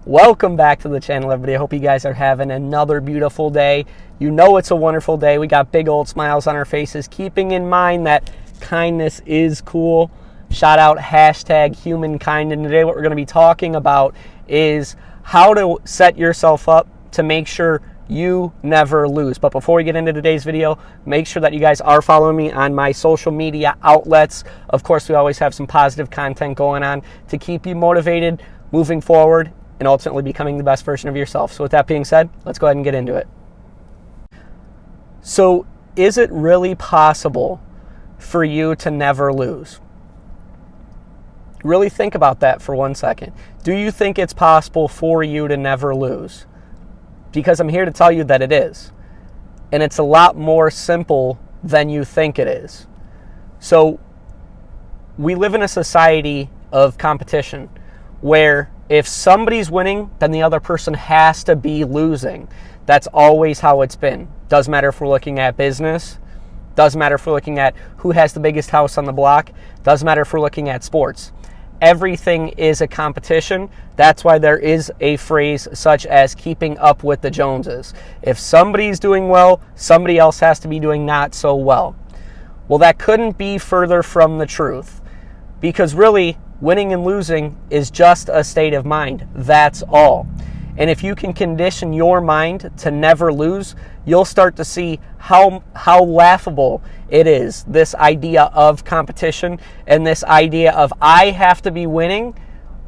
Welcome back to the channel, everybody. I hope you guys are having another beautiful day. You know it's a wonderful day. We got big old smiles on our faces, keeping in mind that kindness is cool. Shout out hashtag humankind. And today what we're going to be talking about is how to set yourself up to make sure you never lose. But before we get into today's video, make sure that you guys are following me on my social media outlets. Of course, we always have some positive content going on to keep you motivated, moving forward, and ultimately becoming the best version of yourself. So with that being said, let's go ahead and get into it. So is it really possible for you to never lose? Really think about that for 1 second. Do you think it's possible for you to never lose? Because I'm here to tell you that it is. And it's a lot more simple than you think it is. So we live in a society of competition where if somebody's winning, then the other person has to be losing. That's always how it's been. Doesn't matter if we're looking at business. Doesn't matter if we're looking at who has the biggest house on the block. Doesn't matter if we're looking at sports. Everything is a competition. That's why there is a phrase such as keeping up with the Joneses. If somebody's doing well, somebody else has to be doing not so well. Well, that couldn't be further from the truth. Because really, winning and losing is just a state of mind. That's all. And if you can condition your mind to never lose, you'll start to see how laughable it is, this idea of competition and this idea of I have to be winning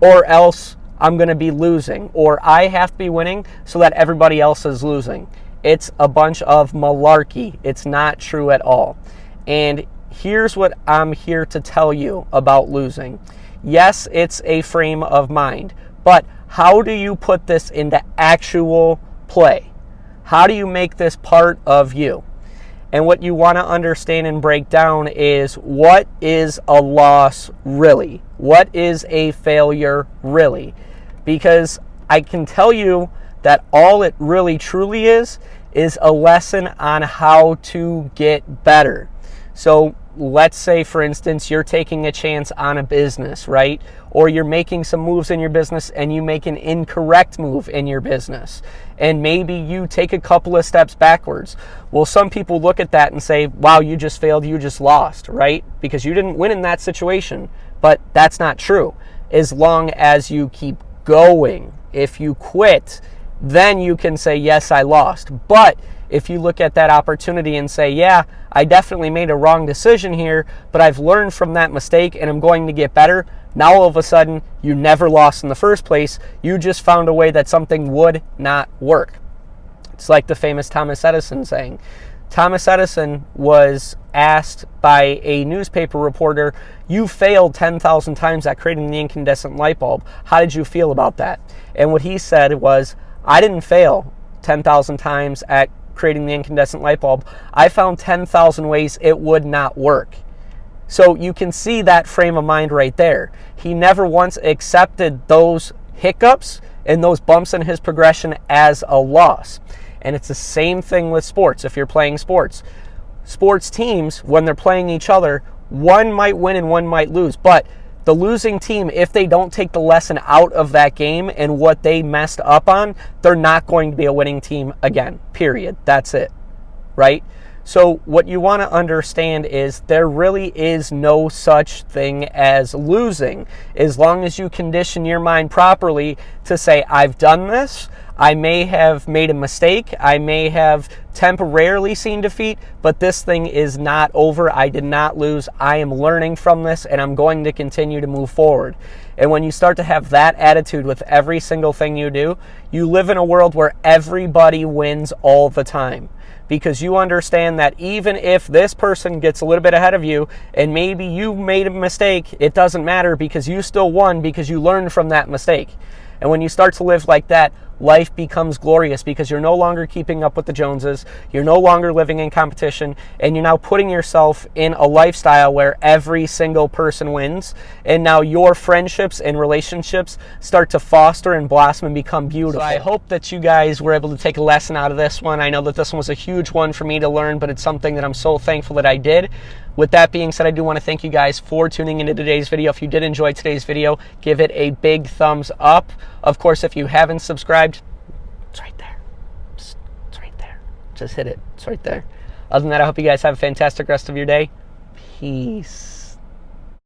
or else I'm going to be losing, or I have to be winning so that everybody else is losing. It's a bunch of malarkey. It's not true at all. And here's what I'm here to tell you about losing. Yes, it's a frame of mind, but how do you put this into actual play? How do you make this part of you? And what you want to understand and break down is, what is a loss really? What is a failure really? Because I can tell you that all it really truly is a lesson on how to get better. So let's say, for instance, you're taking a chance on a business, right? Or you're making some moves in your business and you make an incorrect move in your business. And maybe you take a couple of steps backwards. Well, some people look at that and say, wow, you just failed, you just lost, right? Because you didn't win in that situation. But that's not true. As long as you keep going. If you quit, then you can say, yes, I lost. But if you look at that opportunity and say, yeah, I definitely made a wrong decision here, but I've learned from that mistake and I'm going to get better. Now all of a sudden, you never lost in the first place. You just found a way that something would not work. It's like the famous Thomas Edison saying. Thomas Edison was asked by a newspaper reporter, you failed 10,000 times at creating the incandescent light bulb. How did you feel about that? And what he said was, I didn't fail 10,000 times at creating the incandescent light bulb. I found 10,000 ways it would not work. So you can see that frame of mind right there. He never once accepted those hiccups and those bumps in his progression as a loss. And it's the same thing with sports. If you're playing sports, sports teams, when they're playing each other, one might win and one might lose. But the losing team, if they don't take the lesson out of that game and what they messed up on, they're not going to be a winning team again, period. That's it, right? So what you want to understand is there really is no such thing as losing, as long as you condition your mind properly to say, I've done this. I may have made a mistake. I may have temporarily seen defeat, but this thing is not over. I did not lose. I am learning from this, and I'm going to continue to move forward. And when you start to have that attitude with every single thing you do, you live in a world where everybody wins all the time. Because you understand that even if this person gets a little bit ahead of you and maybe you made a mistake, it doesn't matter because you still won because you learned from that mistake. And when you start to live like that, life becomes glorious because you're no longer keeping up with the Joneses, you're no longer living in competition, and you're now putting yourself in a lifestyle where every single person wins, and now your friendships and relationships start to foster and blossom and become beautiful. So I hope that you guys were able to take a lesson out of this one. I know that this one was a huge one for me to learn, but it's something that I'm so thankful that I did. With that being said, I do want to thank you guys for tuning into today's video. If you did enjoy today's video, give it a big thumbs up. Of course, if you haven't subscribed, it's right there. It's right there. Just hit it. It's right there. Other than that, I hope you guys have a fantastic rest of your day. Peace.